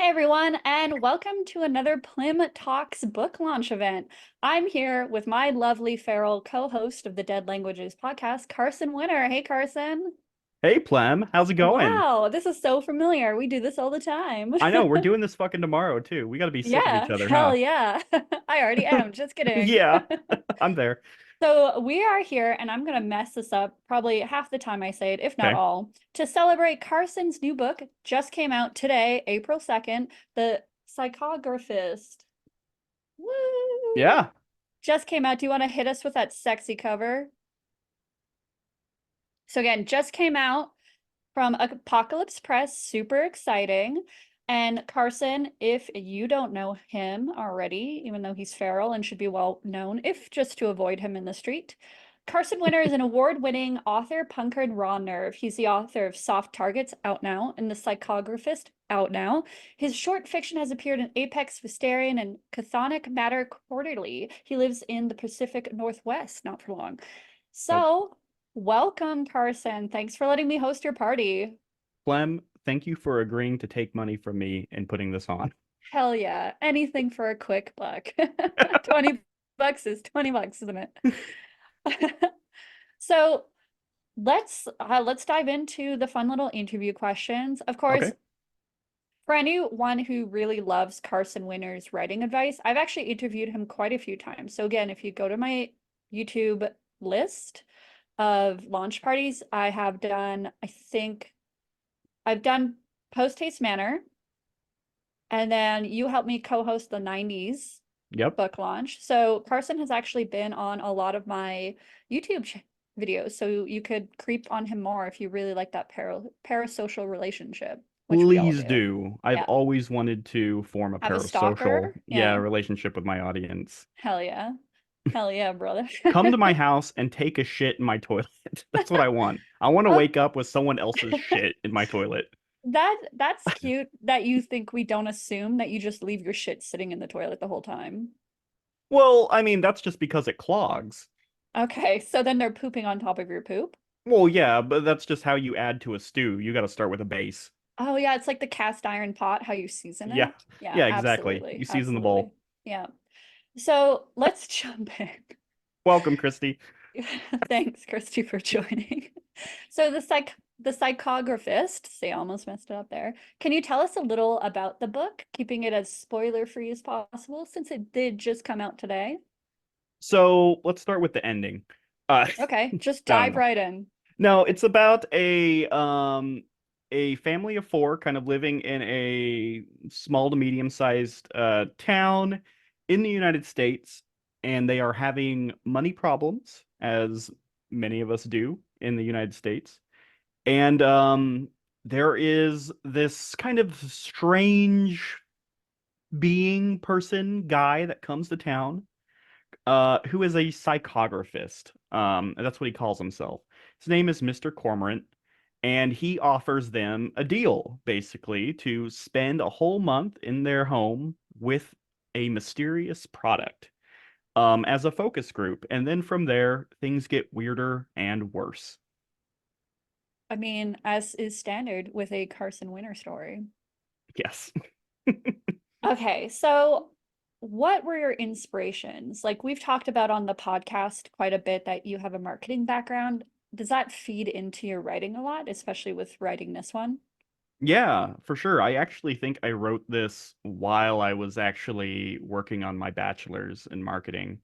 everyone, and welcome to another Plim Talks book launch event. I'm here with my lovely feral co-host of the Dead Languages podcast, Carson Winter. Hey, Carson. Hey, Plem, how's it going? Wow, this is so familiar. We do this all the time. I know we're doing this fucking tomorrow too. We got to be sick of each Yeah, other, hell huh? yeah. I already am, just kidding. Yeah, I'm there. So we are here, and I'm going to mess this up probably half the time I say it, if not Okay. all, to celebrate Carson's new book. Just came out today, April 2nd, The Psychographist. Woo! Yeah. Just came out. Do you want to hit us with that sexy cover? So again, just came out from Apocalypse Press. Super exciting. And Carson, if you don't know him already, even though he's feral and should be well known, if just to avoid him in the street, Carson Winter is an award-winning author, punker, and raw nerve. He's the author of Soft Targets, out now, and The Psychographist, out now. His short fiction has appeared in Apex, Visterion, and Chthonic Matter Quarterly. He lives in the Pacific Northwest, not for long. Well, So, welcome, Carson. Thanks for letting me host your party. Plem, thank you for agreeing to take money from me and putting this on. Hell yeah. Anything for a quick buck. 20 bucks is 20 bucks, isn't it? So let's dive into the fun little interview questions. Of course, Okay. for anyone who really loves Carson Winter's writing advice, I've actually interviewed him quite a few times. So again, if you go to my YouTube list of launch parties, I think I've done Post Haste Manor, and then you helped me co-host the 90s Yep. book launch. So Carson has actually been on a lot of my YouTube videos. So you could creep on him more if you really like that parasocial relationship, which we all Please do. do. I've Yeah. always wanted to form a Have a parasocial, stalker? yeah, Yeah. relationship with my audience. Hell yeah. Hell yeah, brother. Come to my house and take a shit in my toilet. That's what I want. I want to Oh, wake up with someone else's shit in my toilet. that's cute that you think we don't assume that you just leave your shit sitting in the toilet the whole time. Well, I mean, that's just because it clogs. Okay, so then they're pooping on top of your poop. Well, yeah, but that's just how you add to a stew. You got to start with a base. Oh yeah, it's like the cast iron pot, how you season Yeah. it. Yeah, Yeah, exactly. absolutely. You season the Absolutely. bowl. Yeah. So let's jump in. Welcome, Christy. Thanks, Kirsty, for joining. So the psychographist, say I almost messed it up there. Can you tell us a little about the book, keeping it as spoiler-free as possible, since it did just come out today? So let's start with the ending. Uh, Okay, just no, dive no. right in. No, it's about a family of four kind of living in a small to medium-sized town in the United States, and they are having money problems, as many of us do in the United States. And there is this kind of strange being person guy that comes to town who is a psychographist. That's what he calls himself. His name is Mr. Cormorant, and he offers them a deal, basically, to spend a whole month in their home with a mysterious product as a focus group. And then from there, things get weirder and worse. I mean, as is standard with a Carson Winter story. Yes. Okay, so what were your inspirations? Like we've talked about on the podcast quite a bit that you have a marketing background. Does that feed into your writing a lot, especially with writing this one? Yeah, for sure. I actually think I wrote this while I was actually working on my bachelor's in marketing.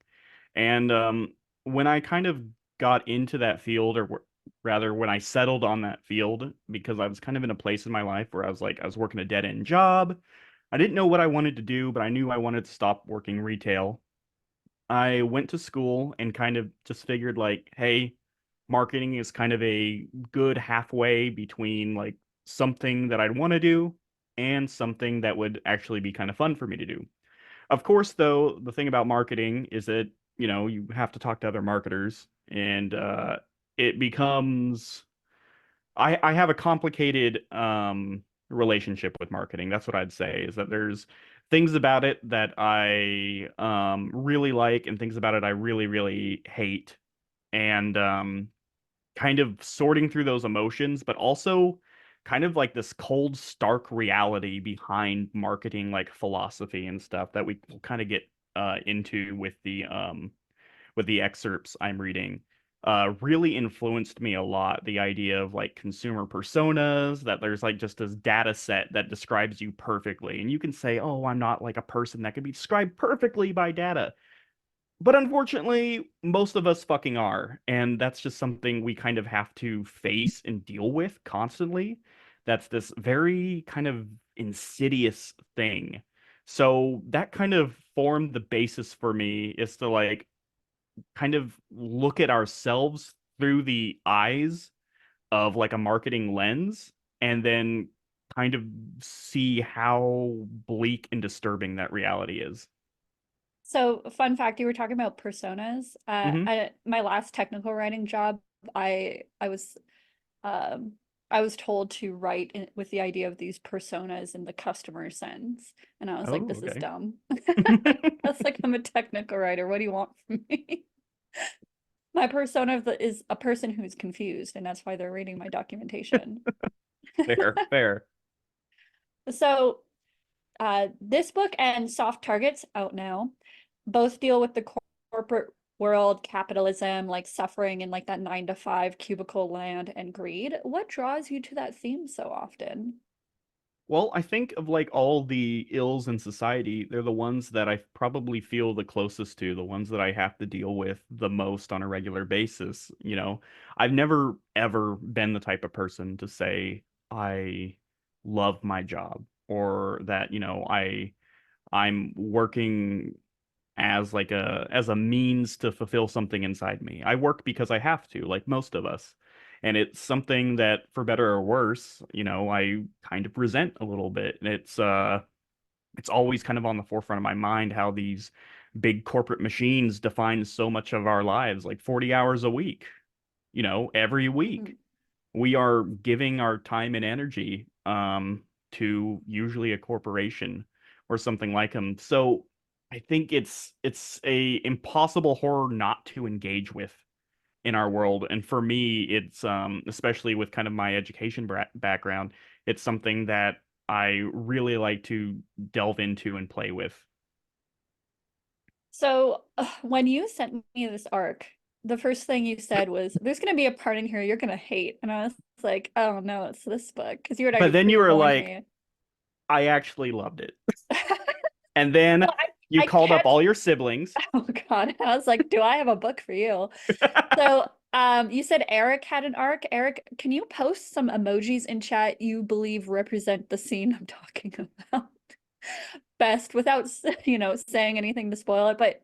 And when I kind of got into that field, or rather, when I settled on that field, because I was kind of in a place in my life where I was working a dead end job. I didn't know what I wanted to do, but I knew I wanted to stop working retail. I went to school and kind of just figured, like, hey, marketing is kind of a good halfway between like something that I'd want to do and something that would actually be kind of fun for me to do. Of course, though, the thing about marketing is that, you have to talk to other marketers, and it becomes I have a complicated relationship with marketing. That's what I'd say, is that there's things about it that I really like and things about it I really, really hate. And kind of sorting through those emotions, but also kind of like this cold, stark reality behind marketing like philosophy and stuff that we will kind of get into with the excerpts I'm reading really influenced me a lot. The idea of like consumer personas, that there's like just this data set that describes you perfectly. And you can say, oh, I'm not like a person that can be described perfectly by data. But unfortunately, most of us fucking are. And that's just something we kind of have to face and deal with constantly. That's this very kind of insidious thing. So that kind of formed the basis for me is to like kind of look at ourselves through the eyes of like a marketing lens and then kind of see how bleak and disturbing that reality is. So, fun fact, you were talking about personas. Hmm. My last technical writing job, I was um I was told to write with the idea of these personas in the customer sense, and I was like, Oh, this is okay. dumb. That's like, I'm a technical writer. What do you want from me? My persona is a person who's confused, and that's why they're reading my documentation. Fair, fair. So, this book and Soft Targets, out now, both deal with the corporate world, capitalism, like suffering in like that 9 to 5 cubicle land and greed. What draws you to that theme so often? Well, I think of like all the ills in society, they're the ones that I probably feel the closest to, the ones that I have to deal with the most on a regular basis. You know, I've never ever been the type of person to say I love my job or that, I'm working as a means to fulfill something inside me. I work because I have to, like most of us. And it's something that, for better or worse, I kind of resent a little bit. And it's always kind of on the forefront of my mind how these big corporate machines define so much of our lives, like 40 hours a week, every week. Mhm. We are giving our time and energy to usually a corporation or something like them. So I think it's a impossible horror not to engage with in our world. And for me, it's especially with kind of my education background, it's something that I really like to delve into and play with. So, when you sent me this arc, the first thing you said was, "There's going to be a part in here you're going to hate," and I was like, "Oh no, it's this book," because you had But already then you were pre-warned like, me. I actually loved it. And then Well, you I called up kept all your siblings. Oh God. I was like, do I have a book for you? So, you said Eric had an arc. Eric, can you post some emojis in chat you believe represent the scene I'm talking about? Best without, saying anything to spoil it. But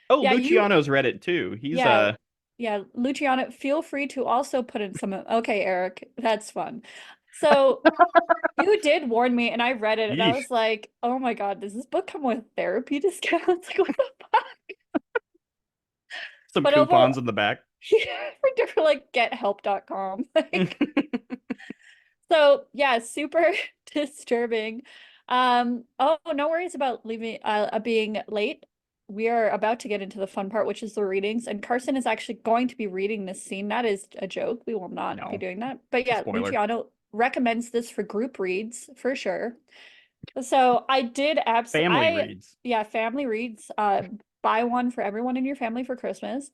Oh, yeah, Luciano's read it too. He's yeah, yeah, Luciano, feel free to also put in some, okay, Eric, that's fun. So you did warn me and I read it and I yeesh, was like, oh my God, does this book come with therapy discounts? Like, what the fuck? some But overall, coupons in the back. yeah, for like gethelp.com. Like, so yeah, super disturbing. Oh, no worries about leaving being late. We are about to get into the fun part, which is the readings, and Carson is actually going to be reading this scene. That is a joke. We will not be No, doing that. But it's a yeah, spoiler. Luciano recommends this for group reads for sure. So I did Family reads. yeah, family reads. Buy one for everyone in your family for Christmas.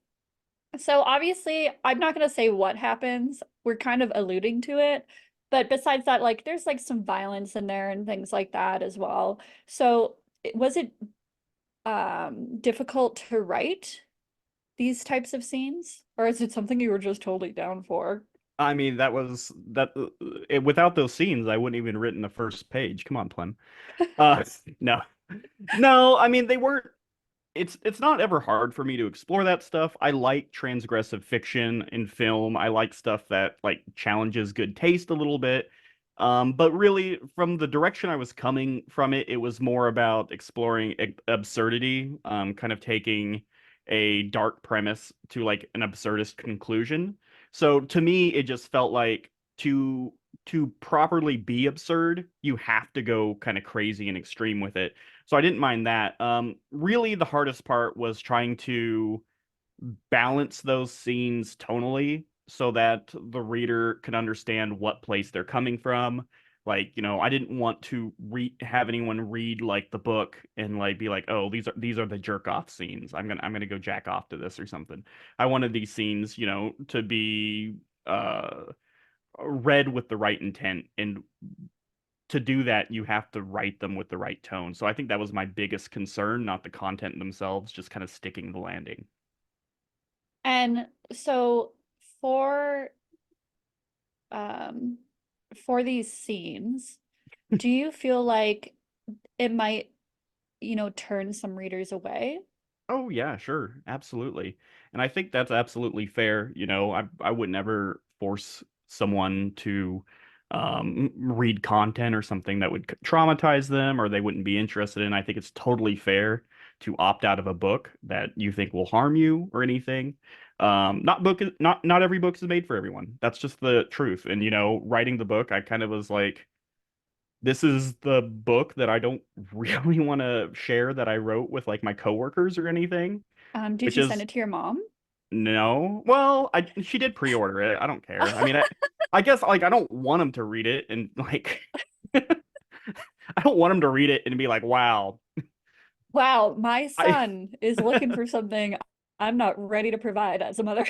So obviously, I'm not gonna say what happens. We're kind of alluding to it. But besides that, like there's like some violence in there and things like that as well. So was it difficult to write these types of scenes? Or is it something you were just totally down for? I mean, without those scenes, I wouldn't even written the first page. Come on, Plem. No, no. I mean, they weren't. It's not ever hard for me to explore that stuff. I like transgressive fiction in film. I like stuff that like challenges good taste a little bit. But really, from the direction I was coming from it, it was more about exploring absurdity, kind of taking a dark premise to like an absurdist conclusion. So to me, it just felt like to properly be absurd, you have to go kind of crazy and extreme with it. So I didn't mind that. Really, the hardest part was trying to balance those scenes tonally so that the reader can understand what place they're coming from. Like, I didn't want to have anyone read like the book and like be like, "Oh, these are the jerk off scenes. I'm gonna go jack off to this or something." I wanted these scenes, to be read with the right intent, and to do that, you have to write them with the right tone. So I think that was my biggest concern, not the content themselves, just kind of sticking the landing. And so for um for these scenes, do you feel like it might, turn some readers away? Oh yeah, sure, absolutely. And I think that's absolutely fair. I would never force someone to read content or something that would traumatize them or they wouldn't be interested in. I think it's totally fair to opt out of a book that you think will harm you or anything. Not every book is made for everyone. That's just the truth. And writing the book, I kind of was like, this is the book that I don't really want to share that I wrote with like my coworkers or anything, Did which you send is it to your mom? no. Well, she did pre-order it. I don't care. I mean, I guess like I don't want them to read it and like I don't want them to read it and be like, "Wow, Wow, my I son is looking for something I'm not ready to provide as a mother.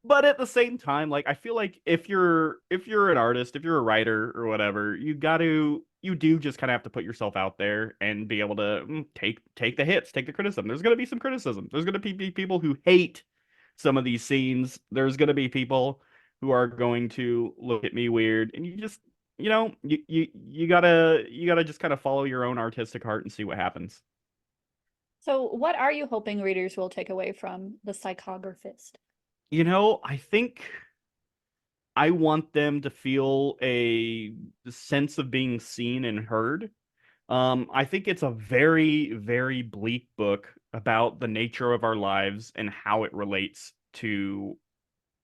But at the same time, like I feel like if you're an artist, if you're a writer or whatever, you do just kind of have to put yourself out there and be able to take the hits, take the criticism. There's going to be some criticism. There's going to be people who hate some of these scenes. There's going to be people who are going to look at me weird, and you just you gotta just kind of follow your own artistic heart and see what happens. So, what are you hoping readers will take away from The Psychographist? I think I want them to feel a sense of being seen and heard. I think it's a very, very bleak book about the nature of our lives and how it relates to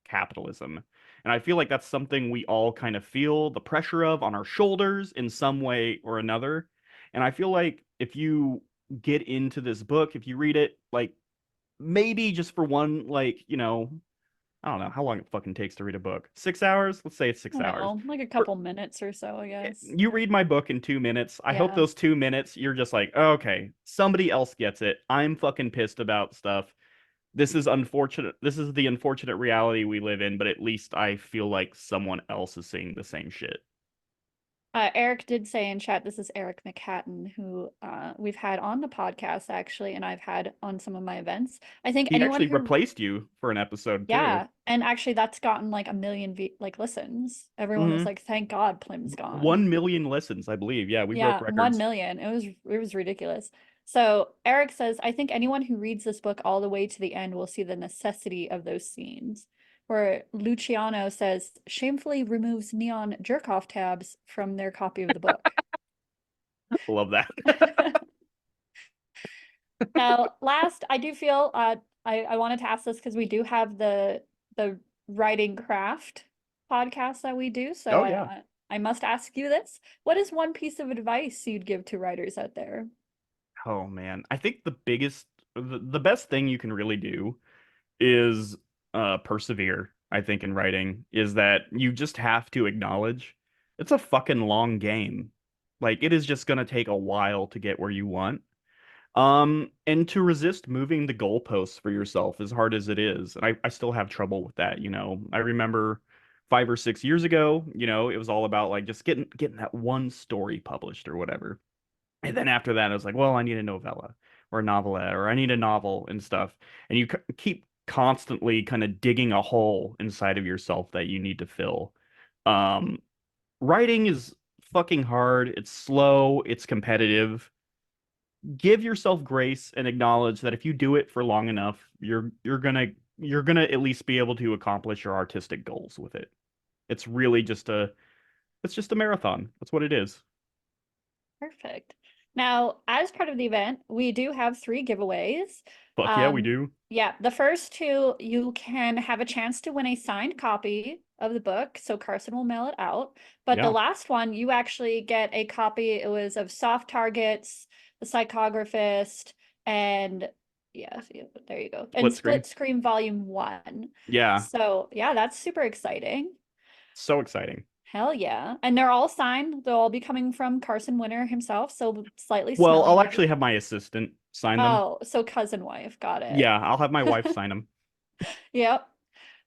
capitalism. And I feel like that's something we all kind of feel the pressure of on our shoulders in some way or another. And I feel like if you get into this book, if you read it, like maybe just for one, like, I don't know how long it fucking takes to read a book. 6 hours? Let's say it's I six don't hours. know, like a For, couple minutes or so, I guess. you read my book in 2 minutes. I hope Yeah. those 2 minutes you're just like, "Oh, okay, somebody else gets it. I'm fucking pissed about stuff. This is unfortunate. This is the unfortunate reality we live in, but at least I feel like someone else is seeing the same shit." Eric did say in chat, this is Eric McHatton, who we've had on the podcast actually, and I've had on some of my events. I think He anyone actually who, replaced you for an episode too. yeah, and actually that's gotten like a million like listens. Everyone was Hmm. like, "Thank God Plim's gone." 1 million listens, I believe. Yeah, we broke Yeah, one records. million. It was ridiculous. So Eric says, I think anyone who reads this book all the way to the end will see the necessity of those scenes. Where Luciano says, shamefully removes neon jerk-off tabs from their copy of the book. Love that. Now, last, I do feel I wanted to ask this because we do have the writing craft podcast that we do. So Oh yeah. I must ask you this. What is one piece of advice you'd give to writers out there? Oh man. I think the best thing you can really do is persevere, I think, in writing, is that you just have to acknowledge it's a fucking long game. Like it is just gonna take a while to get where you want. And to resist moving the goalposts for yourself as hard as it is. And I still have trouble with that. I remember 5 or 6 years ago, it was all about like just getting that one story published or whatever. And then after that, I was like, well, I need a novella or a novelette or I need a novel and stuff. And you keep constantly kind of digging a hole inside of yourself that you need to fill. Um, Writing is fucking hard. It's slow. It's competitive. Give yourself grace and acknowledge that if you do it for long enough, you're gonna at least be able to accomplish your artistic goals with it. It's really just a marathon. That's what it is. Perfect. Now, as part of the event, we do have three giveaways. Fuck yeah, we do. Yeah, the first two, you can have a chance to win a signed copy of the book. So Carson will mail it out. But the Yeah. last one, you actually get a copy. It was of Soft Targets, The Psychographist, and Yeah, see, there you go. And Split screen. Split Screen Volume 1. Yeah, So, yeah, that's super exciting. so exciting. Hell yeah. And they're all signed. They'll all be coming from Carson Winter himself, so slightly Well, smelly I'll maybe. actually have my assistant sign them. Oh, so cousin wife. Got it. Yeah, I'll have my wife sign them. Yep.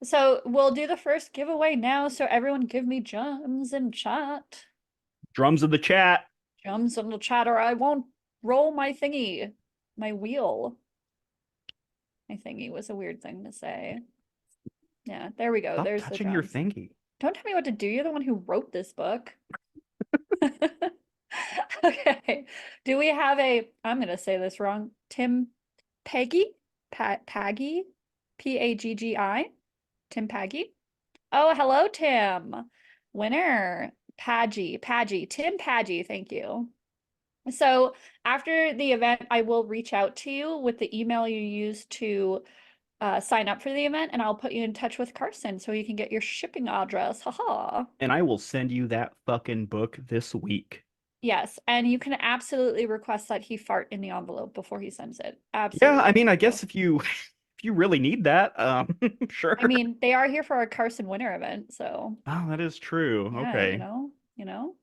So we'll do the first giveaway now. So everyone give me gems in chat. Drums of the chat. Gems in the chat, or I won't roll my thingy. My wheel. My thingy was a weird thing to say. Yeah, there we go. Stop There's the touching your drums. thingy. Don't tell me what to do. You're the one who wrote this book. Okay. Do we have a, I'm gonna say this wrong, Tim Peggy? Paggy? Paggi? Tim Paggy? Oh, hello, Tim. Winner. Paggy. Tim Paggy, thank you. So after the event, I will reach out to you with the email you used to sign up for the event, and I'll put you in touch with Carson so you can get your shipping address. Haha. And I will send you that fucking book this week. Yes, and you can absolutely request that he fart in the envelope before he sends it. Yeah, I Absolutely. mean, I guess if you if you really need that, I sure. mean, they are here for our Carson Winter event, so Oh, that is true. yeah, Okay. you know.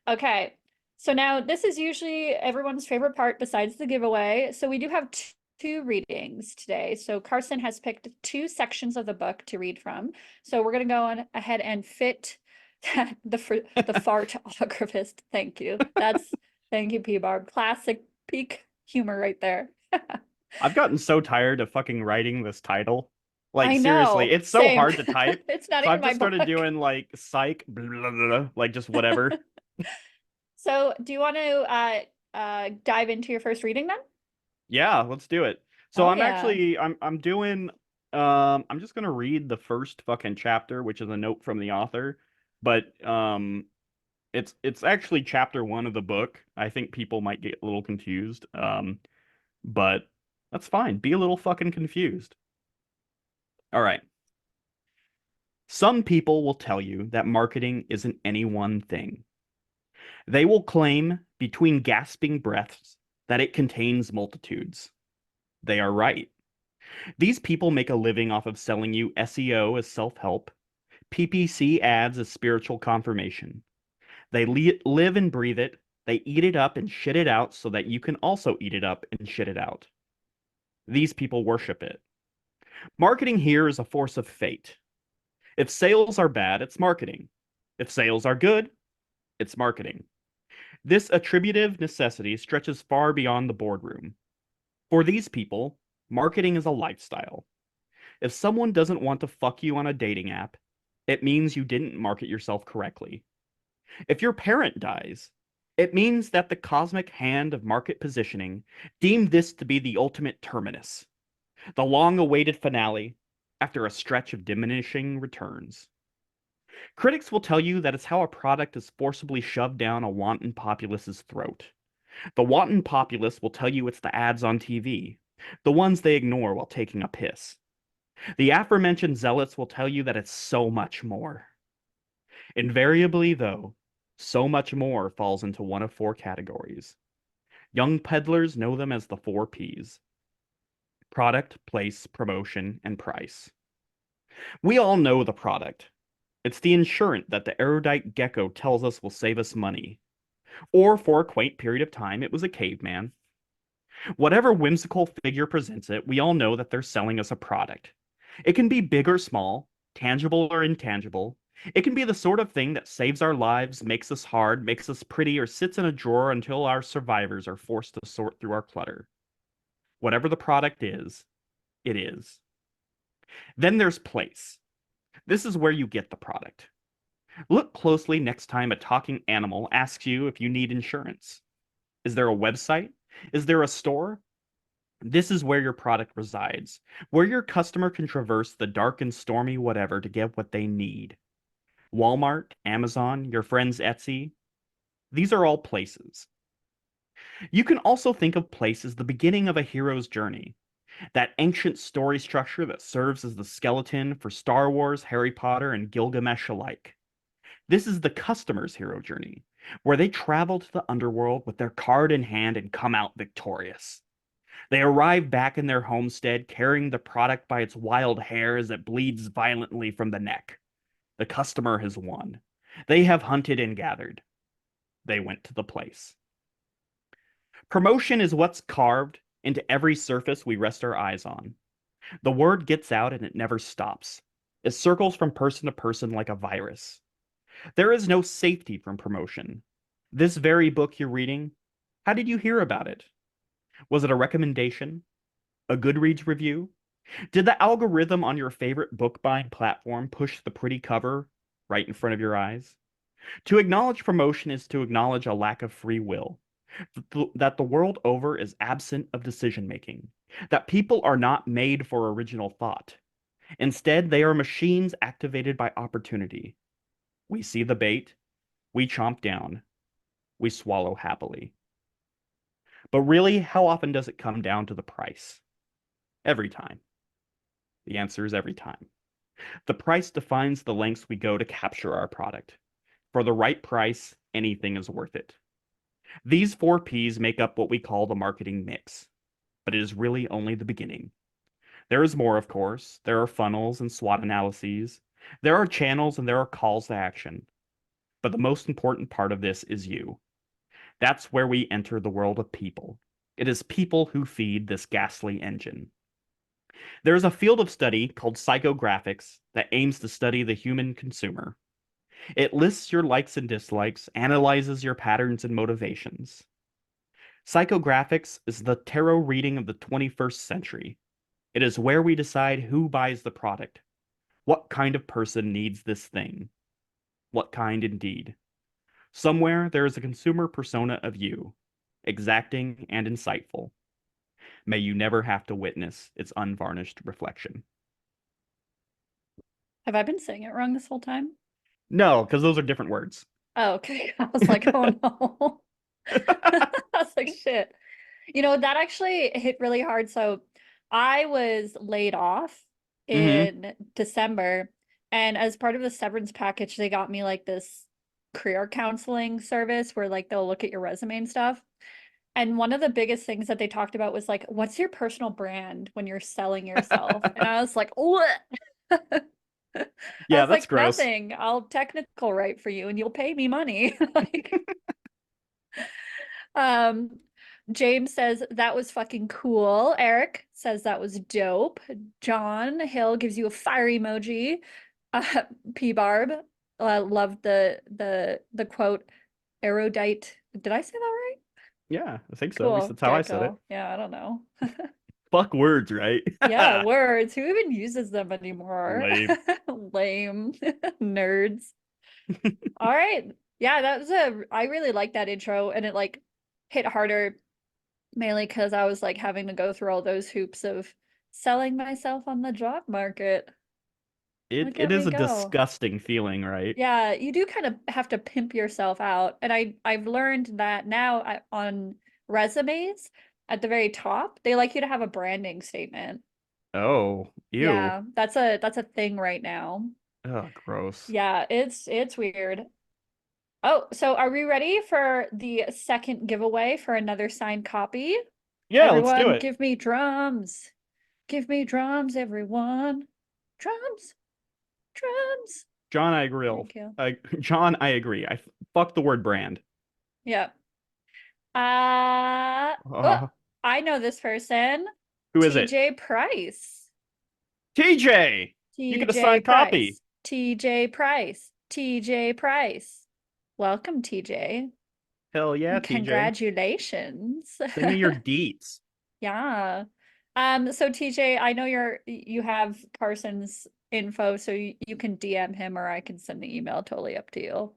Okay. So now this is usually everyone's favorite part besides the giveaway. So we do have two readings today. So Carson has picked two sections of the book to read from. So we're going to go on ahead and fit the fartographist. Thank you. Thank you, P-Barb. Classic peak humor right there. I've gotten so tired of fucking writing this title. Like I seriously, know. it's so Same. hard to type. It's not So even I've my just started book. doing like psych, blah, blah, blah, like just whatever. So do you want to dive into your first reading then? Yeah, let's do it. So Oh I'm yeah. actually I'm doing I'm just gonna read the first fucking chapter, which is a note from the author. But it's actually chapter one of the book. I think people might get a little confused. But that's fine. Be a little fucking confused. All right. Some people will tell you that marketing isn't any one thing. They will claim between gasping breaths that it contains multitudes. They are right. These people make a living off of selling you SEO as self-help, PPC ads as spiritual confirmation. They live and breathe it. They eat it up and shit it out so that you can also eat it up and shit it out. These people worship it. Marketing here is a force of fate. If sales are bad, it's marketing. If sales are good, it's marketing. This attributive necessity stretches far beyond the boardroom. For these people, marketing is a lifestyle. If someone doesn't want to fuck you on a dating app, it means you didn't market yourself correctly. If your parent dies, it means that the cosmic hand of market positioning deemed this to be the ultimate terminus, the long awaited finale after a stretch of diminishing returns. Critics will tell you that it's how a product is forcibly shoved down a wanton populace's throat. The wanton populace will tell you it's the ads on TV, the ones they ignore while taking a piss. The aforementioned zealots will tell you that it's so much more. Invariably, though, so much more falls into one of four categories. Young peddlers know them as the four P's: product, place, promotion, and price. We all know the product. It's the insurance that the erudite gecko tells us will save us money. Or for a quaint period of time, it was a caveman. Whatever whimsical figure presents it, we all know that they're selling us a product. It can be big or small, tangible or intangible. It can be the sort of thing that saves our lives, makes us hard, makes us pretty, or sits in a drawer until our survivors are forced to sort through our clutter. Whatever the product is, it is. Then there's place. This is where you get the product. Look closely next time a talking animal asks you if you need insurance. Is there a website? Is there a store? This is where your product resides, where your customer can traverse the dark and stormy whatever to get what they need. Walmart, Amazon, your friend's Etsy, these are all places. You can also think of place as the beginning of a hero's journey, that ancient story structure that serves as the skeleton for Star Wars, Harry Potter, and Gilgamesh alike. This is the customer's hero journey, where they travel to the underworld with their card in hand and come out victorious. They arrive back in their homestead carrying the product by its wild hair as it bleeds violently from the neck. The customer has won. They have hunted and gathered. They went to the place. Promotion is what's carved into every surface we rest our eyes on. The word gets out and it never stops. It circles from person to person like a virus. There is no safety from promotion. This very book you're reading, how did you hear about it? Was it a recommendation? A Goodreads review? Did the algorithm on your favorite book buying platform push the pretty cover right in front of your eyes? To acknowledge promotion is to acknowledge a lack of free will, that the world over is absent of decision making, that people are not made for original thought. Instead, they are machines activated by opportunity. We see the bait, we chomp down, we swallow happily. But really, how often does it come down to the price? Every time. The answer is every time. The price defines the lengths we go to capture our product. For the right price, anything is worth it. These four P's make up what we call the marketing mix, but it is really only the beginning. There is more, of course. There are funnels and SWOT analyses. There are channels and there are calls to action. But the most important part of this is you. That's where we enter the world of people. It is people who feed this ghastly engine. There is a field of study called psychographics that aims to study the human consumer. It lists your likes and dislikes, analyzes your patterns and motivations. Psychographics is the tarot reading of the 21st century. It is where we decide who buys the product. What kind of person needs this thing? What kind indeed? Somewhere there is a consumer persona of you, exacting and insightful. May you never have to witness its unvarnished reflection. Have I been saying it wrong this whole time? No, because those are different words. Oh, okay. I was like, oh no. I was like, shit. That actually hit really hard. So I was laid off Hmm. in December, and as part of the severance package, they got me like this career counseling service where like they'll look at your resume and stuff. And one of the biggest things that they talked about was like, what's your personal brand when you're selling yourself? And I was like, what? I Yeah, was that's like, gross. nothing. I'll technical write for you and you'll pay me money. Like, um, James says that was fucking cool. Eric says that was dope. John Hill gives you a fire emoji. Uh, P Barb loved the quote erudite. Did I say that right? Yeah, I think so. At least Cool. that's how I said it. Gecko. Yeah, I don't know. Fuck words, right? Yeah, words. Who even uses them anymore? Lame. Lame nerds. All right. Yeah, I really like that intro and it like hit harder mainly because I was like having to go through all those hoops of selling myself on the job market. It Look it at is me a go. disgusting feeling, right? Yeah, you do kind of have to pimp yourself out. And I've learned that now on resumes at the very top, they like you to have a branding statement. Oh, ew. Yeah, that's a thing right now. Oh, gross. Yeah, it's weird. Oh, so are we ready for the second giveaway for another signed copy? Yeah, let's do Everyone, it. give me drums. Give me drums, everyone. Drums, drums. John, I agree. Thank you. John, I agree. Fuck the word brand. Yeah. Oh, Uh, I know this person. who is it? TJ Price. TJ! You get a TJ signed copy. Price. TJ Price. TJ Price. Welcome, TJ. Hell yeah, TJ. Congratulations. Send me your deets. Yeah. So TJ, I know you have Carson's info, so you can DM him or I can send the email, totally up to you.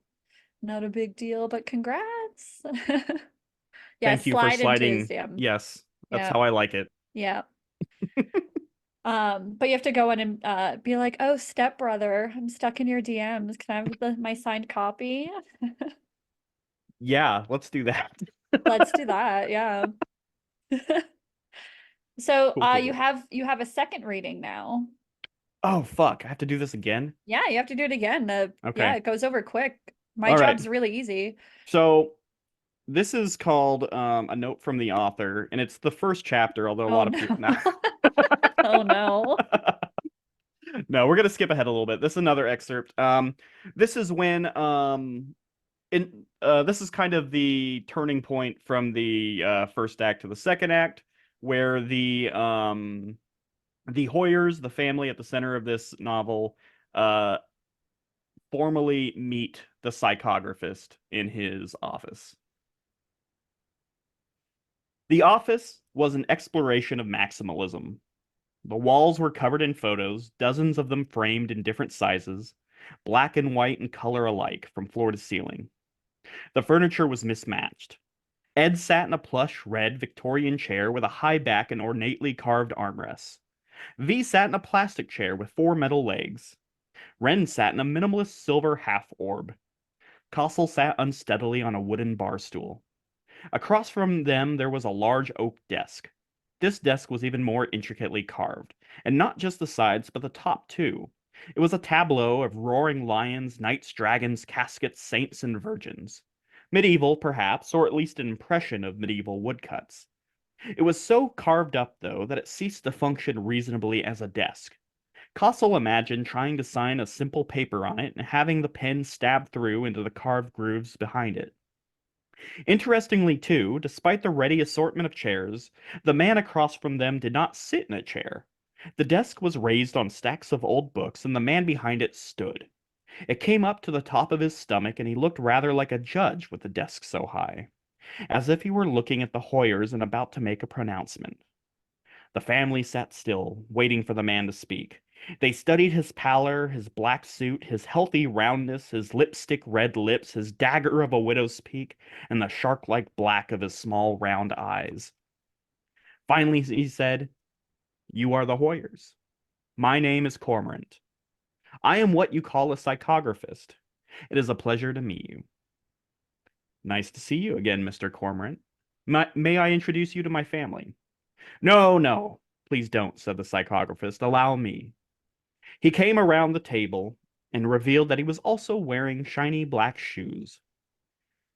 Not a big deal, but congrats. Yeah, Thank you for slide into his sliding. DM. Yes, that's Yeah, how I like it. yeah. But you have to go in and be like, oh, stepbrother, I'm stuck in your DMs. Can I have my signed copy? Yeah, let's do that. Let's do that. Yeah. So Cool, you cool. have a second reading now. Oh, fuck. I have to do this again? Yeah, you have to do it again. Yeah, Okay. it goes over quick. My All right. job's really easy. So This is called A Note from the Author, and it's the first chapter, although a Oh lot of no. people now. Oh no. No, we're gonna skip ahead a little bit. This is another excerpt. This is when this is kind of the turning point from the first act to the second act, where the Hoyers, the family at the center of this novel, uh formally meet the psychographist in his office. The office was an exploration of maximalism. The walls were covered in photos, dozens of them framed in different sizes, black and white and color alike from floor to ceiling. The furniture was mismatched. Ed sat in a plush red Victorian chair with a high back and ornately carved armrests. V sat in a plastic chair with four metal legs. Ren sat in a minimalist silver half orb. Kossel sat unsteadily on a wooden bar stool. Across from them there was a large oak desk. This desk was even more intricately carved, and not just the sides, but the top too. It was a tableau of roaring lions, knights, dragons, caskets, saints, and virgins. Medieval, perhaps, or at least an impression of medieval woodcuts. It was so carved up, though, that it ceased to function reasonably as a desk. Kossel imagined trying to sign a simple paper on it and having the pen stab through into the carved grooves behind it. Interestingly, too, despite the ready assortment of chairs, the man across from them did not sit in a chair. The desk was raised on stacks of old books, and the man behind it stood. It came up to the top of his stomach, and he looked rather like a judge with the desk so high, as if he were looking at the Hoyers and about to make a pronouncement. The family sat still, waiting for the man to speak. They studied his pallor, his black suit, his healthy roundness, his lipstick red lips, his dagger of a widow's peak, and the shark-like black of his small round eyes. Finally, he said, "You are the Hoyers. My name is Cormorant. I am what you call a psychographist. It is a pleasure to meet you." "Nice to see you again, Mr. Cormorant. May I introduce you to my family?" "No, no, please don't," said the psychographist. "Allow me." He came around the table and revealed that he was also wearing shiny black shoes.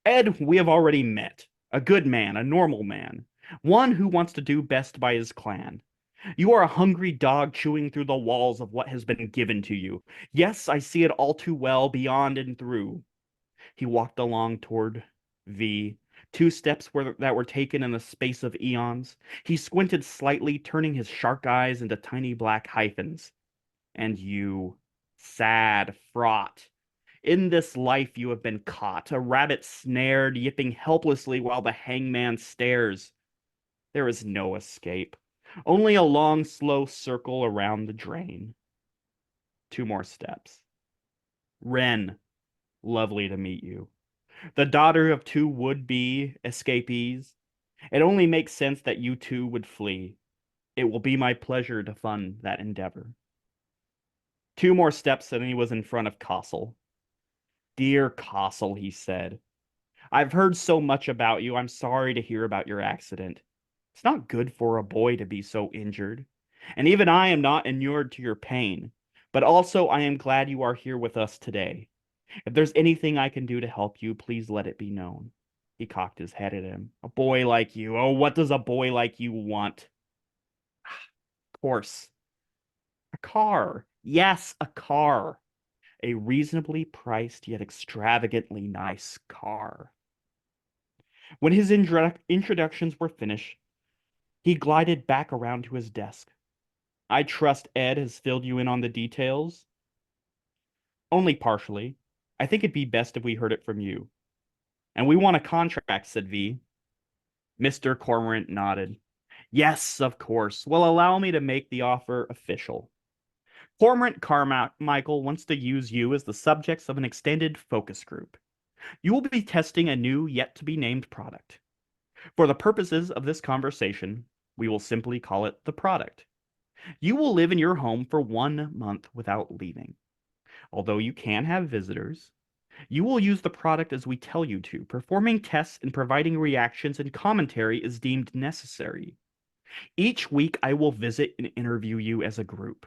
"Ed, we have already met. A good man, a normal man, one who wants to do best by his clan. You are a hungry dog chewing through the walls of what has been given to you. Yes, I see it all too well, beyond and through." He walked along toward V. Two steps that were taken in the space of eons. He squinted slightly, turning his shark eyes into tiny black hyphens. "And you, sad, fraught. In this life you have been caught, a rabbit snared, yipping helplessly while the hangman stares. There is no escape, only a long, slow circle around the drain." Two more steps. "Ren, lovely to meet you. The daughter of two would-be escapees. It only makes sense that you two would flee. It will be my pleasure to fund that endeavor." Two more steps and he was in front of Kossel. "Dear Kossel," he said, "I've heard so much about you. I'm sorry to hear about your accident. It's not good for a boy to be so injured. And even I am not inured to your pain. But also I am glad you are here with us today. If there's anything I can do to help you, please let it be known." He cocked his head at him. "A boy like you. Oh, what does a boy like you want?" "Of course. A car. Yes, a car. A reasonably priced yet extravagantly nice car." When his introductions were finished, he glided back around to his desk. "I trust Ed has filled you in on the details?" "Only partially. I think it'd be best if we heard it from you." "And we want a contract," said V. Mr. Cormorant nodded. "Yes, of course. Well, allow me to make the offer official. Cormorant Carmichael wants to use you as the subjects of an extended focus group. You will be testing a new, yet to be named product. For the purposes of this conversation, we will simply call it the product. You will live in your home for 1 month without leaving. Although you can have visitors, you will use the product as we tell you to, performing tests and providing reactions and commentary as deemed necessary. Each week, I will visit and interview you as a group.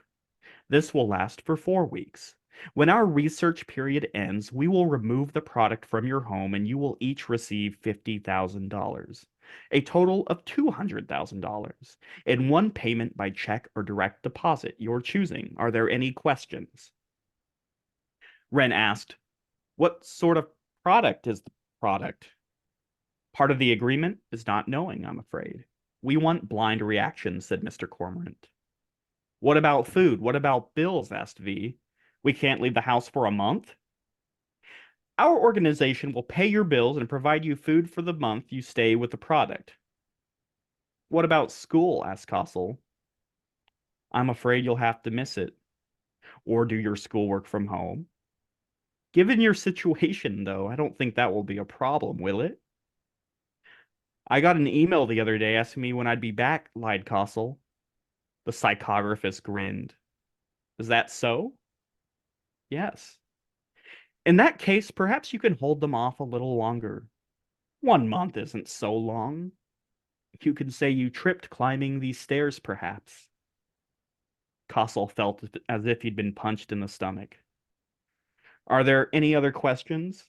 This will last for 4 weeks. When our research period ends, we will remove the product from your home and you will each receive $50,000, a total of $200,000, in one payment by check or direct deposit, your choosing. Are there any questions? Ren asked, what sort of product is the product? Part of the agreement is not knowing, I'm afraid. We want blind reactions, said Mr. Cormorant. What about food? What about bills? Asked V. We can't leave the house for a month? Our organization will pay your bills and provide you food for the month you stay with the product. What about school? Asked Kossel. I'm afraid you'll have to miss it. Or do your schoolwork from home. Given your situation, though, I don't think that will be a problem, will it? I got an email the other day asking me when I'd be back, lied Kossel. The psychographist grinned. Is that so? Yes. In that case, perhaps you can hold them off a little longer. 1 month isn't so long. You could say you tripped climbing these stairs, perhaps. Kossel felt as if he'd been punched in the stomach. Are there any other questions?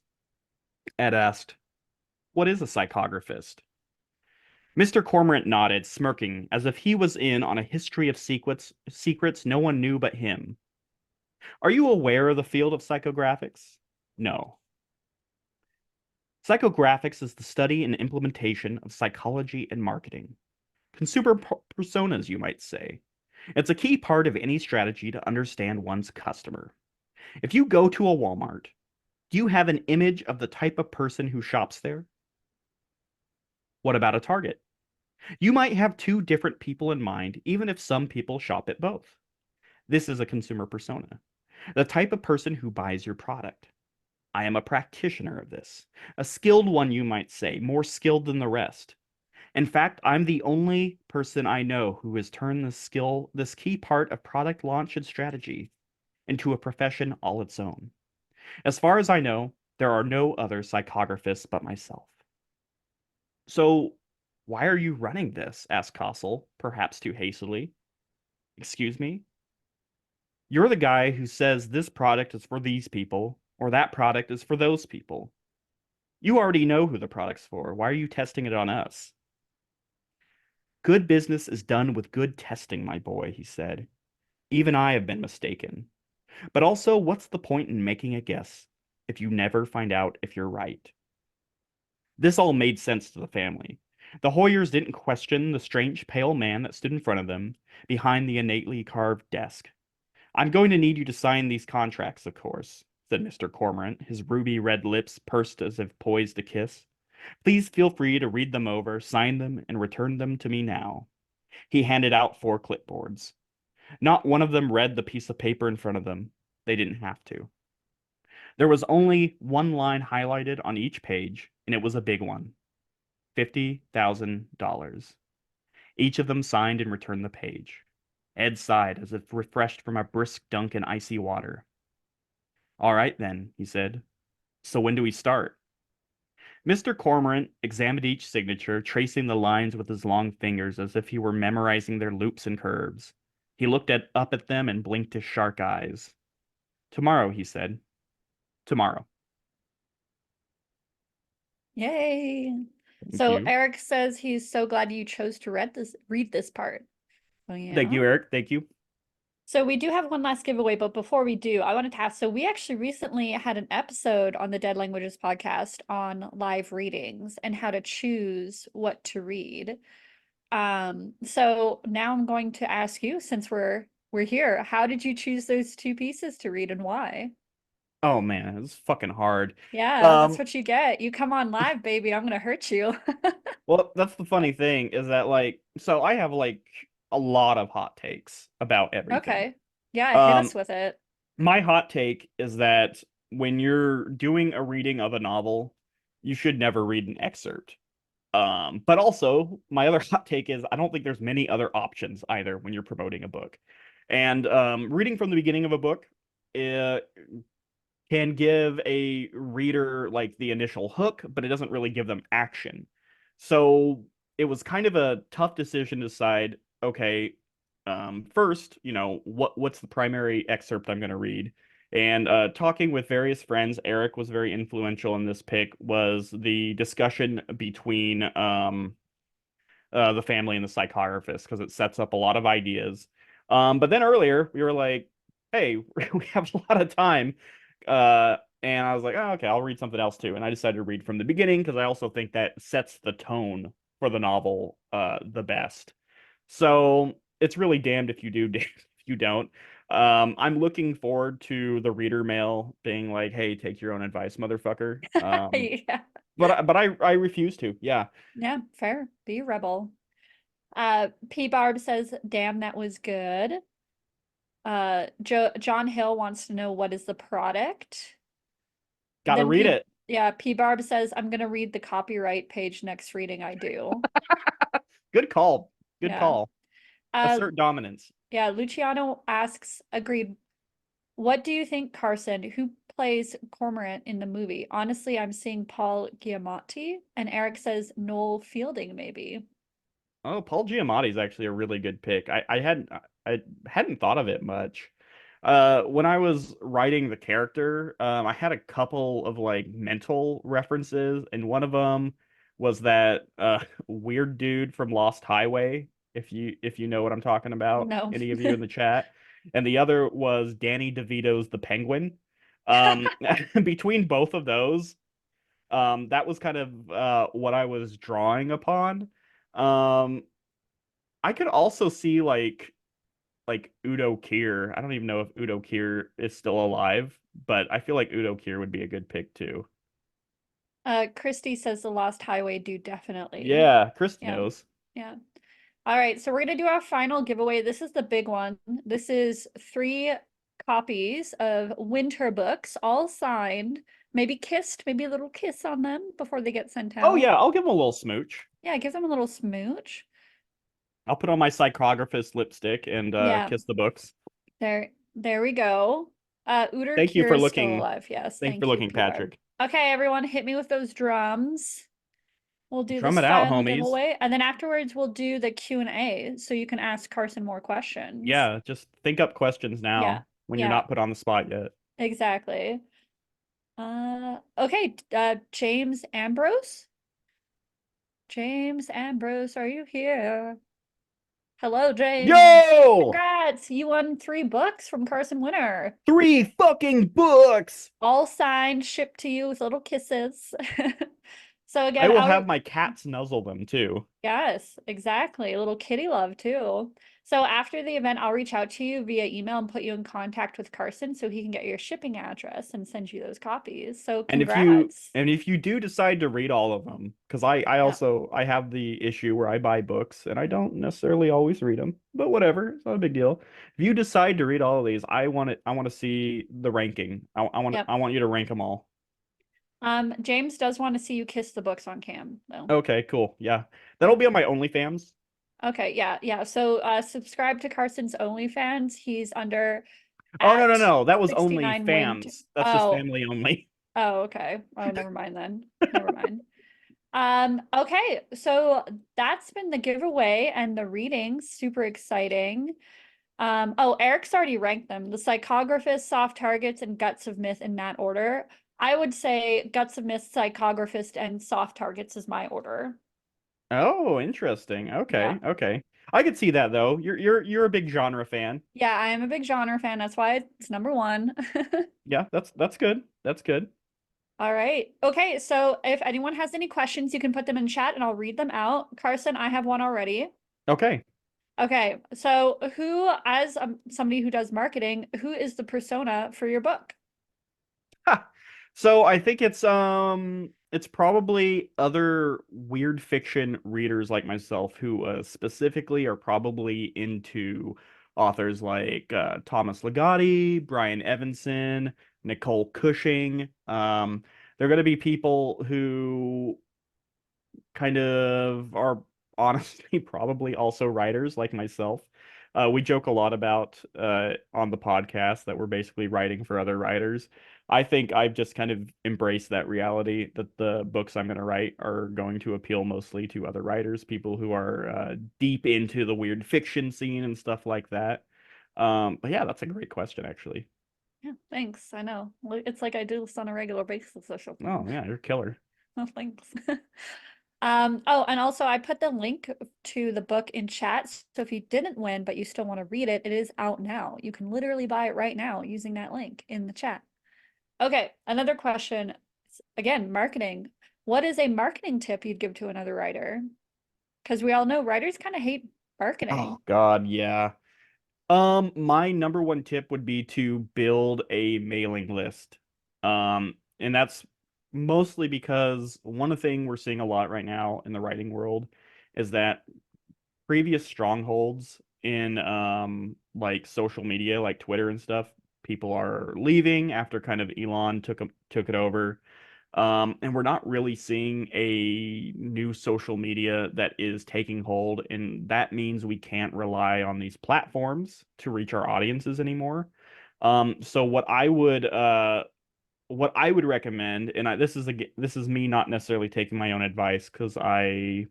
Ed asked. What is a psychographist? Mr. Cormorant nodded, smirking, as if he was in on a history of secrets no one knew but him. Are you aware of the field of psychographics? No. Psychographics is the study and implementation of psychology and marketing. Consumer personas, you might say. It's a key part of any strategy to understand one's customer. If you go to a Walmart, do you have an image of the type of person who shops there? What about a Target? You might have two different people in mind, even if some people shop at both. This is a consumer persona, the type of person who buys your product. I am a practitioner of this, a skilled one, you might say, more skilled than the rest. In fact, I'm the only person I know who has turned this key part of product launch and strategy, into a profession all its own. As far as I know, there are no other psychographists but myself. So, why are you running this? Asked Kossel, perhaps too hastily. Excuse me? You're the guy who says this product is for these people, or that product is for those people. You already know who the product's for. Why are you testing it on us? Good business is done with good testing, my boy, he said. Even I have been mistaken. But also, what's the point in making a guess if you never find out if you're right? This all made sense to the family. The Hoyers didn't question the strange, pale man that stood in front of them, behind the innately carved desk. I'm going to need you to sign these contracts, of course, said Mr. Cormorant, his ruby red lips pursed as if poised to kiss. Please feel free to read them over, sign them, and return them to me now. He handed out 4 clipboards. Not one of them read the piece of paper in front of them. They didn't have to. There was only one line highlighted on each page, and it was a big one. $50,000. Each of them signed and returned the page. Ed sighed as if refreshed from a brisk dunk in icy water. All right, then, he said. So when do we start? Mr. Cormorant examined each signature, tracing the lines with his long fingers as if he were memorizing their loops and curves. He looked up at them and blinked his shark eyes. Tomorrow, he said. Tomorrow. Yay. Thank So you. Eric says he's so glad you chose to read this part. Oh Thank yeah. you, Eric. Thank you. So we do have one last giveaway, but before we do, I wanted to ask, so we actually recently had an episode on the Dead Languages podcast on live readings and how to choose what to read. So now I'm going to ask you, since we're here, how did you choose those two pieces to read and why? Oh man, it's fucking hard. Yeah, that's Um, what you get. You come on live, baby. I'm gonna hurt you. well, that's the funny thing is that so I have a lot of hot takes about everything. Okay. Yeah, hit us Um, with it. my hot take is that when you're doing a reading of a novel, you should never read an excerpt. But also my other hot take is I don't think there's many other options either when you're promoting a book. And reading from the beginning of a book uh, can give a reader like the initial hook, but it doesn't really give them action. So it was kind of a tough decision to decide, okay, first, what's the primary excerpt I'm going to read? And talking with various friends, Eric was very influential in this pick, was the discussion between the family and the psychographist, because it sets up a lot of ideas. But then earlier we were like, hey, we have a lot of time. And I was like, oh, okay, I'll read something else too. And I decided to read from the beginning because I also think that sets the tone for the novel the best. So it's really damned if you do, damned if you don't. I'm looking forward to the reader mail being like, hey, take your own advice, motherfucker. Yeah. But I refuse to. Yeah. Yeah, fair. Be a rebel. P Barb says, damn, that was good. John Hill wants to know what is the product. Gotta Then read it. P Barb says, I'm gonna read the copyright page next reading I do. Good call. Good Yeah. call. Uh, Assert dominance. yeah, Luciano asks, agreed. What do you think, Carson? Who plays Cormorant in the movie? Honestly, I'm seeing Paul Giamatti, and Eric says Noel Fielding, maybe. Oh, Paul Giamatti is actually a really good pick. I hadn't thought of it much. When I was writing the character, I had a couple of like mental references, and one of them was that weird dude from Lost Highway, if you know what I'm talking about, No. any of you in the chat. And the other was Danny DeVito's The Penguin. Between both of those, that was kind of what I was drawing upon. Um, I could also see like Udo Kier. I don't even know if Udo Kier is still alive, but I feel like Udo Kier would be a good pick too. Christy says the Lost Highway dude, definitely. Yeah, Chris Yeah, knows. yeah. All right, so we're gonna do our final giveaway. This is the big one. This is 3 copies of Winter books, all signed, maybe kissed, maybe a little kiss on them before they get sent Oh out. yeah, I'll give him a little smooch. Yeah, give them a little smooch. I'll put on my psychographist lipstick and Yeah, kiss the books. there we go. Uter Thank you Cure for is still looking. alive. Yes, Thank you for thank you, looking, P-Barb. Patrick. Okay, everyone, hit me with those drums. We'll do Drum this it out, final homies. giveaway, and then afterwards we'll do the Q&A, so you can ask Carson more questions. Yeah, just think up questions Yeah, now when you're yeah, not put on the spot yet. exactly. Okay, James Ambrose? James Ambrose, are you here? Hello, James. Yo! Congrats, you won 3 books from Carson Winter. 3 fucking books! All signed, shipped to you with little kisses. So I again, will have my cats nuzzle them too. yes, exactly. A little kitty love too. So after the event, I'll reach out to you via email and put you in contact with Carson so he can get your shipping address and send you those copies. So And if you congrats. and if you do decide to read all of them, because I Yeah. also I have the issue where I buy books and I don't necessarily always read them, but whatever, it's not a big deal. If you decide to read all of these, I want to see the ranking. Yep. I want you to rank them all. James does want to see you kiss the books on cam, though. Okay, cool. Yeah. That'll Yeah. be on my OnlyFans. Okay, yeah, yeah. So subscribe to Carson's OnlyFans. He's under Oh no, no, at no. That was only 69 winged. fans. That's just Oh, family only. oh, okay. Oh, never mind then. Never mind. Okay, so that's been the giveaway and the readings. Super exciting. Oh, Eric's already ranked them. The Psychographist, Soft Targets, and Guts of Myth in that order. I would say Guts of Myth, Psychographist, and Soft Targets is my order. Oh, interesting. Yeah. Okay, okay. I could see that though. You're a big genre fan. Yeah, I am a big genre fan. That's why it's number one. Yeah, that's good. That's good. All right. Okay, so if anyone has any questions, you can put them in chat and I'll read them out. Carson, I have one already. Okay. Okay, so who, as somebody who does marketing, who is the persona for your book? Ha! So I think it's probably other weird fiction readers like myself who specifically are probably into authors like Thomas Ligotti, Brian Evanson, Nicole Cushing. They're going to be people who kind of are honestly probably also writers like myself. We joke a lot about on the podcast that we're basically writing for other writers. I think I've just kind of embraced that reality that the books I'm going to write are going to appeal mostly to other writers, people who are deep into the weird fiction scene and stuff like that. But yeah, that's a great question, actually. Yeah, thanks. I know. It's like I do this on a regular basis or something. Oh yeah, you're a killer. Oh, thanks. Oh, and also I put the link to the book in chat. So if you didn't win, but you still want to read it, it is out now. You can literally buy it right now using that link in the chat. Okay, another question. Again, marketing. What is a marketing tip you'd give to another writer? Because we all know writers kind of hate marketing. Oh God, yeah. My number one tip would be to build a mailing list. And that's mostly because one thing we're seeing a lot right now in the writing world is that previous strongholds in like social media, like Twitter and stuff, people are leaving after kind of Elon took it over. And we're not really seeing a new social media that is taking hold, and that means we can't rely on these platforms to reach our audiences anymore. So what I would recommend, and this is me not necessarily taking my own advice because I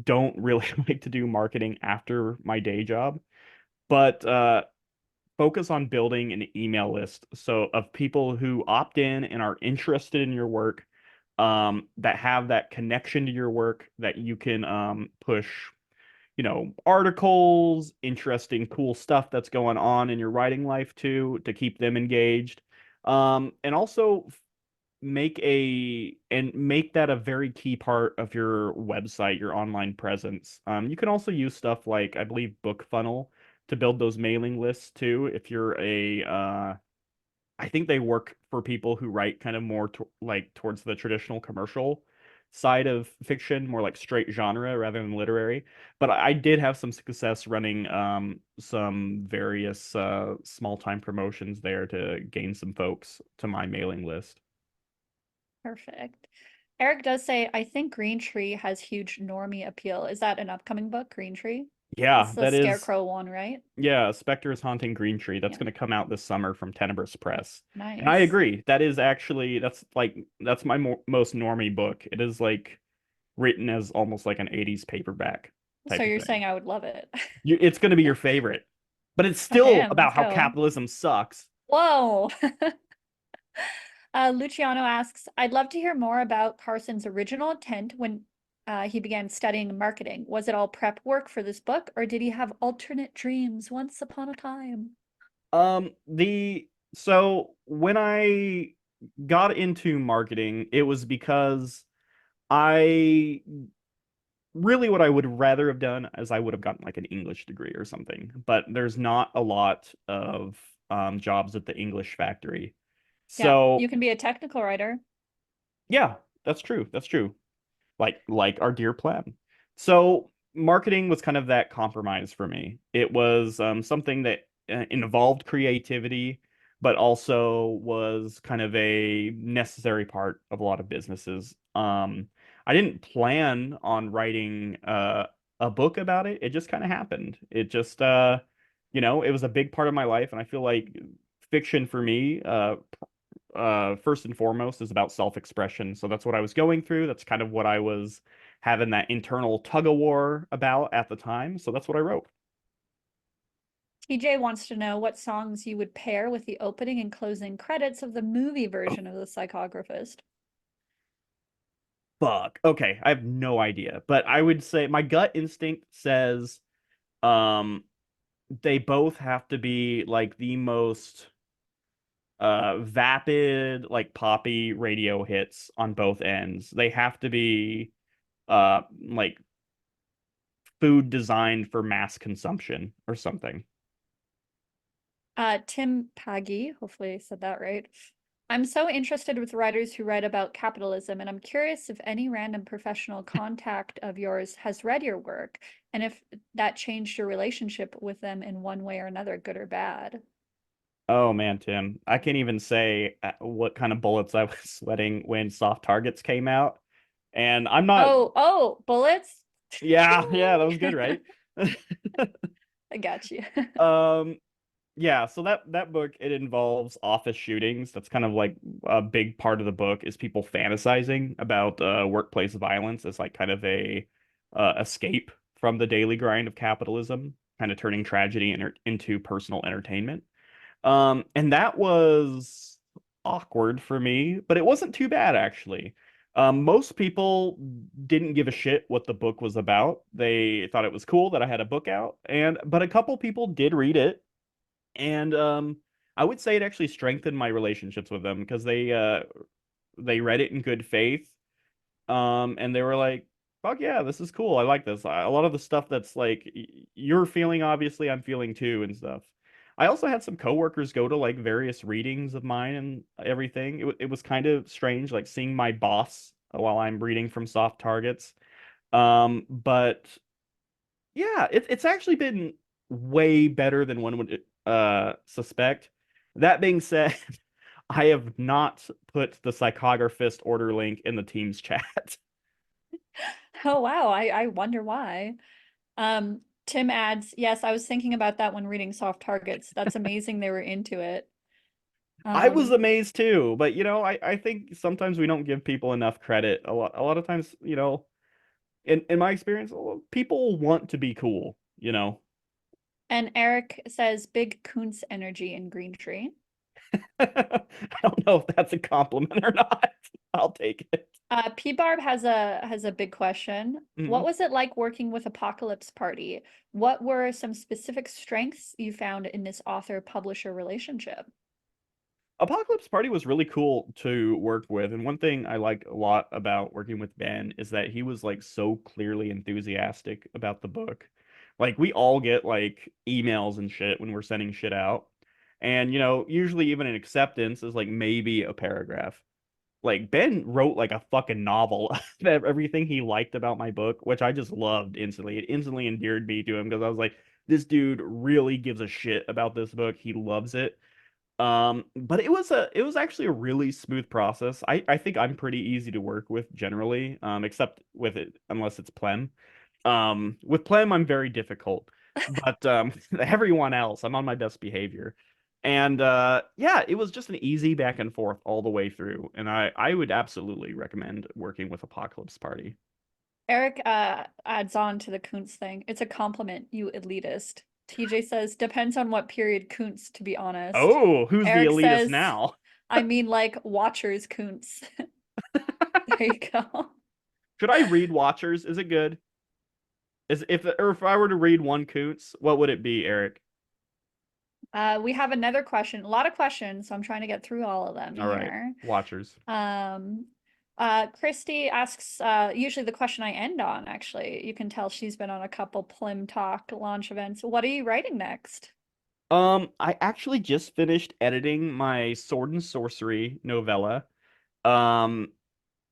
don't really like to do marketing after my day job, but focus on building an email list so of people who opt in and are interested in your work, that have that connection to your work that you can push, articles, interesting, cool stuff that's going on in your writing life too, to keep them engaged. And also make that a very key part of your website, your online presence. You can also use stuff like, I believe, BookFunnel to build those mailing lists too. If you're I think they work for people who write kind of more like towards the traditional commercial side of fiction, more like straight genre rather than literary. But I did have some success running some various small time promotions there to gain some folks to my mailing list. Perfect. Eric does say, I think Green Tree has huge normie appeal. Is that an upcoming book, Green Tree? Yeah, That's the that is. Scarecrow one, right? Yeah, Spectre is Haunting Green Tree. That's Yeah. going to come out this summer from Tenebris Press. And I Nice. agree. That is actually that's my most normie book. It is like written as almost like an 80s paperback So type of you're thing. saying I would love it. It's going to be your favorite. But it's Okay, still let's about how go. capitalism sucks. Whoa. Luciano asks, I'd love to hear more about Carson's original intent when he began studying marketing. Was it all prep work for this book, or did he have alternate dreams once upon a time? The so when I got into marketing, it was because I really what I would rather have done is I would have gotten like an English degree or something, but there's not a lot of jobs at the English factory. Yeah, So you can be a technical writer. yeah, that's true. That's true. Like our dear plan. So marketing was kind of that compromise for me. It was something that involved creativity, but also was kind of a necessary part of a lot of businesses. I didn't plan on writing a book about it. It just kind of happened. It just it was a big part of my life, and I feel like fiction for me first and foremost is about self-expression. So that's what I was going through. That's kind of what I was having that internal tug of war about at the time. So that's what I wrote. TJ wants to know what songs you would pair with the opening and closing credits of the movie Oh, version of The Psychographist. fuck. Okay, I have no idea, but I would say my gut instinct says um they both have to be like the most vapid, like poppy radio hits on both ends. They have to be like food designed for mass consumption or something. Tim Paggy, hopefully I said that right. I'm so interested with writers who write about capitalism, and I'm curious if any random professional contact of yours has read your work, and if that changed your relationship with them in one way or another, good or bad. Oh man, Tim, I can't even say what kind of bullets I was sweating when Soft Targets came out. And I'm not, Oh, bullets? yeah, yeah, that was good, Ching! right? I got you. Um, yeah, so that book it involves office shootings. That's kind of like a big part of the book is people fantasizing about workplace violence as like kind of a escape from the daily grind of capitalism, kind of turning tragedy into personal entertainment. And that was awkward for me, but it wasn't too bad actually. Most people didn't give a shit what the book was about. They thought it was cool that I had a book out, and but a couple people did read it, and I would say it actually strengthened my relationships with them because they read it in good faith. And they were like, "Fuck yeah, this is cool. I like this." A lot of the stuff that's like you're feeling, obviously, I'm feeling too, and stuff. I also had some coworkers go to like various readings of mine and everything. It was kind of strange, like seeing my boss while I'm reading from soft targets. But yeah, it's actually been way better than one would suspect. That being said, I have not put the psychographist order link in the Teams chat. Oh wow, I wonder why. Tim adds, yes, I was thinking about that when reading Soft Targets. That's amazing they were into it. I was Um, amazed too, but I think sometimes we don't give people enough credit. A lot of times, in my experience, people want to be cool, you know. and Eric says big Kuntz energy in Green Tree. I don't know if that's a compliment or not. I'll take it. P-Barb has a big question. What Mhm. was it like working with Apocalypse Party? What were some specific strengths you found in this author-publisher relationship? Apocalypse Party was really cool to work with, and one thing I like a lot about working with Ben is that he was like so clearly enthusiastic about the book. Like we all get like emails and shit when we're sending shit out. And usually even an acceptance is like maybe a paragraph. Like Ben wrote like a fucking novel of everything he liked about my book, which I just loved instantly. It instantly endeared me to him because I was like, this dude really gives a shit about this book. He loves it. But it was actually a really smooth process. I think I'm pretty easy to work with generally, except with it unless it's Plem. With Plem I'm very difficult, but everyone else I'm on my best behavior. And yeah, it was just an easy back and forth all the way through, and I would absolutely recommend working with Apocalypse Party. Eric adds on to the Kuntz thing. It's a compliment, you elitist. TJ says, depends on what period Kuntz, to be honest. Oh, who's the Eric elitist says, now? I mean like Watchers Kuntz. There you go. Should I read Watchers? Is it good? Is if I were to read one Coots, what would it be, Eric? We have another question, a lot of questions, so I'm trying to get through all of them All right, here. Watchers. Um, Christy asks, usually the question I end on, actually. You can tell she's been on a couple Plim Talk launch events. What are you writing next? I actually just finished editing my Sword and Sorcery novella. Um,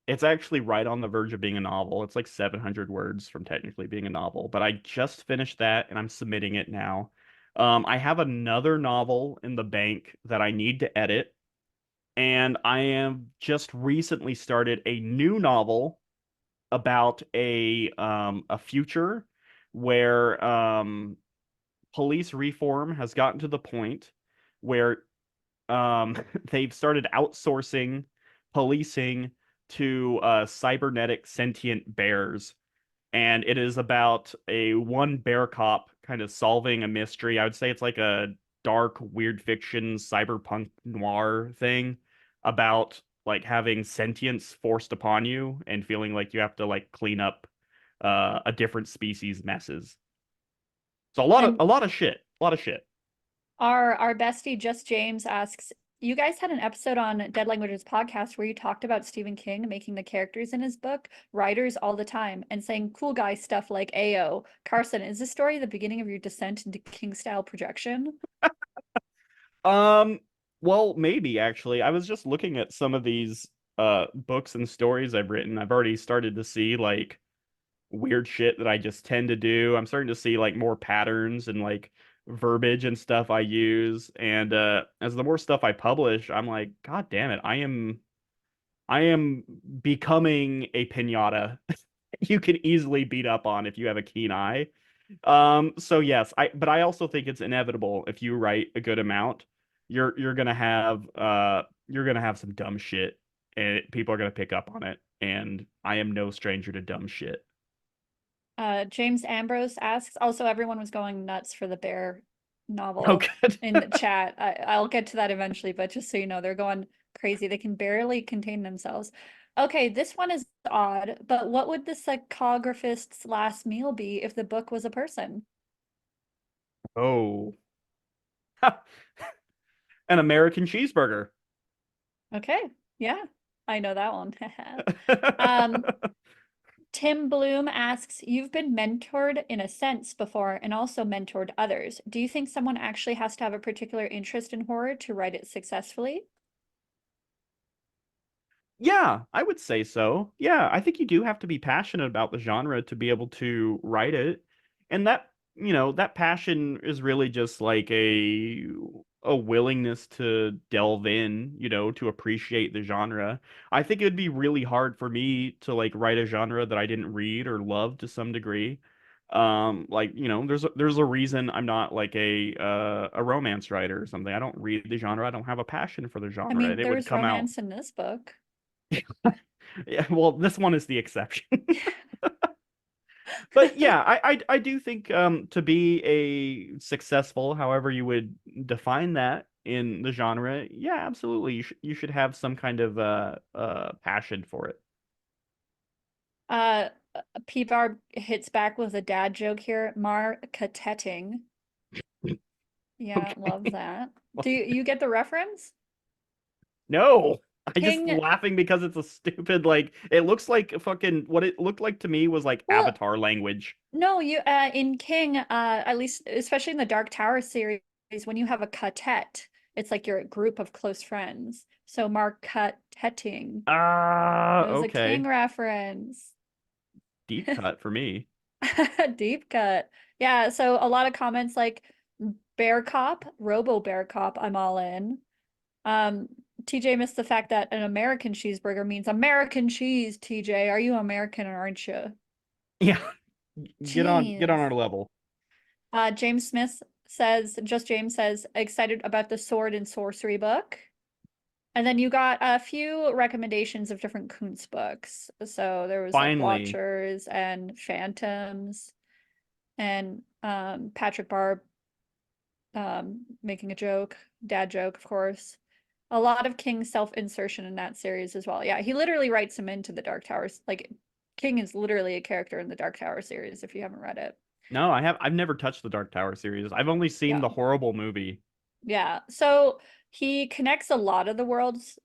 it's actually right on the verge of being a novel. It's like 700 words from technically being a novel, but I just finished that and I'm submitting it now. I have another novel in the bank that I need to edit, and I have just recently started a new novel about a future where police reform has gotten to the point where they've started outsourcing policing to cybernetic sentient bears, and it is about a one bear cop kind of solving a mystery. I would say it's like a dark weird fiction cyberpunk noir thing about like having sentience forced upon you and feeling like you have to like clean up a different species messes. So And a lot of shit, a lot of shit. our bestie Just James asks, you guys had an episode on Dead Languages podcast where you talked about Stephen King making the characters in his book writers all the time and saying cool guy stuff like Ayo. Carson, is this story the beginning of your descent into King style projection? Um, well, maybe actually. I was just looking at some of these books and stories I've written. I've already started to see like weird shit that I just tend to do. I'm starting to see like more patterns and like verbiage and stuff I use. And as the more stuff I publish, I'm like, God damn it, I am becoming a piñata you can easily beat up on if you have a keen eye. So yes, but I also think it's inevitable if you write a good amount, you're gonna have some dumb shit and people are gonna pick up on it. And I am no stranger to dumb shit. James Ambrose asks, also everyone was going nuts for the bear Oh, novel good. in the chat. I'll get to that eventually, but just so you know, they're going crazy. They can barely contain themselves. Okay, this one is odd, but what would the psychographist's last meal be if the book was a person? Oh, an American cheeseburger. Okay, yeah, I know that one. Um, Tim Bloom asks, you've been mentored in a sense before and also mentored others. Do you think someone actually has to have a particular interest in horror to write it successfully? Yeah, I would say so. Yeah, I think you do have to be passionate about the genre to be able to write it. And that passion is really just like a willingness to delve in, to appreciate the genre. I think it'd be really hard for me to like write a genre that I didn't read or love to some degree. Like, there's a reason I'm not like a romance writer or something. I don't read the genre. I don't have a passion for the I genre, mean, and it would there's come out. romance in this book. Yeah, well, this one is the exception. But yeah, I do think to be a successful, however you would define that in the genre, yeah, absolutely. You should have some kind of passion for it. Uh, P-Barb hits back with a dad joke here. Marketing. Yeah, love Okay. that. Do you get the reference? No. I just King, laughing because it's a stupid like it looks like fucking what it looked like to me was like well, Avatar language. no, you in King, at least especially in the Dark Tower series, when you have a quartet, it's like your group of close friends. So marketing. Ah, It was a King okay. reference. Deep cut for me. Deep cut. Yeah, so a lot of comments like Bear Cop, Robo Bear Cop, I'm all in. Um, TJ missed the fact that an American cheeseburger means American cheese, TJ. Are you American or aren't you? Yeah. Get on Jeez. our level. James Smith says, just James says, excited about the sword and sorcery book. And then you got a few recommendations of different Kuntz books. So there was like Finally. Watchers and Phantoms and Patrick Barb making a joke, dad joke, of course. A lot of King's self-insertion in that series as well. Yeah, he literally writes him into the Dark Towers. Like King is literally a character in the Dark Tower series if you haven't read it. No, I've never touched the Dark Tower series. I've only seen Yeah. the horrible movie. Yeah. So he connects a lot of the worlds,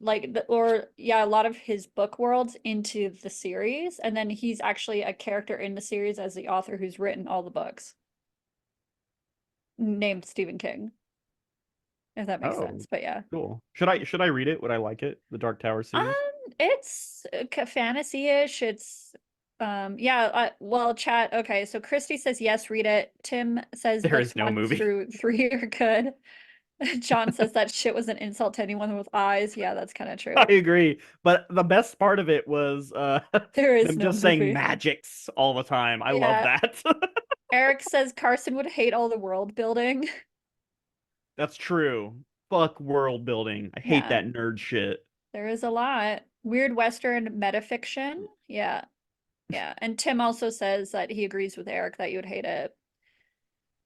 or yeah, a lot of his book worlds into the series. And then he's actually a character in the series as the author who's written all the books, named Stephen King, if that makes Oh, sense. But yeah. cool. Should I read it? Would I like it? The Dark Tower Um, series? it's fantasy-ish. It's yeah, well, chat. Okay, so Christy says yes, read it. Tim says There books is no one movie. through three are good. John says that shit was an insult to anyone with eyes. Yeah, that's kind of I true. agree. But the best part of it was There is them no just saying movie. magics all the time. I love Yeah. that. Eric says Carson would hate all the world building. That's true. Fuck world building. I hate Yeah, that nerd shit. there is a lot. Weird Western metafiction. Yeah, yeah. And Tim also says that he agrees with Eric that you would hate it.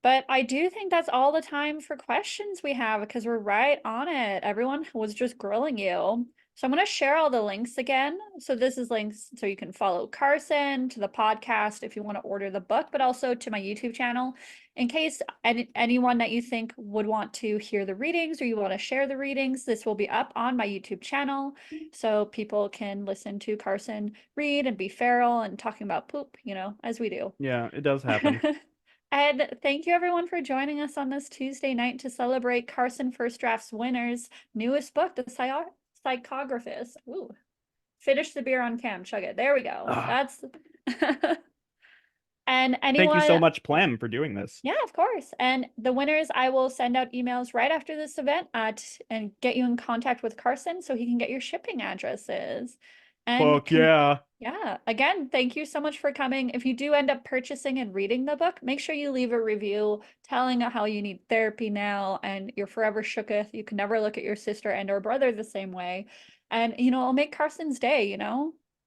But I do think that's all the time for questions we have because we're right on it. Everyone was just grilling you. So I'm going to share all the links again. So this is links so you can follow Carson, to the podcast if you want to order the book, but also to my YouTube channel in case anyone that you think would want to hear the readings or you want to share the readings. This will be up on my YouTube channel so people can listen to Carson read and be feral and talking about poop, as we do. Yeah, it does happen. And thank you everyone for joining us on this Tuesday night to celebrate Carson First Draft's winner's newest book, The Psychographist. Ooh, finish the beer on cam, chug it. There we go. Ah, That's and thank you so anyone, much, Plem, for doing this. yeah, of course. And the winners, I will send out emails right after this event and get you in contact with Carson so he can get your shipping addresses. And Fuck yeah. yeah, again, thank you so much for coming. If you do end up purchasing and reading the book, make sure you leave a review telling how you need therapy now and you're forever shooketh. You can never look at your sister and or brother the same way. And it'll make Carson's day.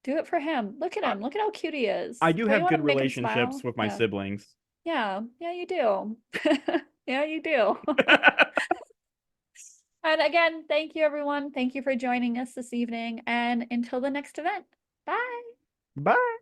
Do it for him. Look at I, him. Look at how cute he is. I do Don't you have want good to make him smile? relationships with my Yeah. siblings. Yeah, you do. Yeah, you do. And again, thank you, everyone. Thank you for joining us this evening. And until the next event, bye. Bye.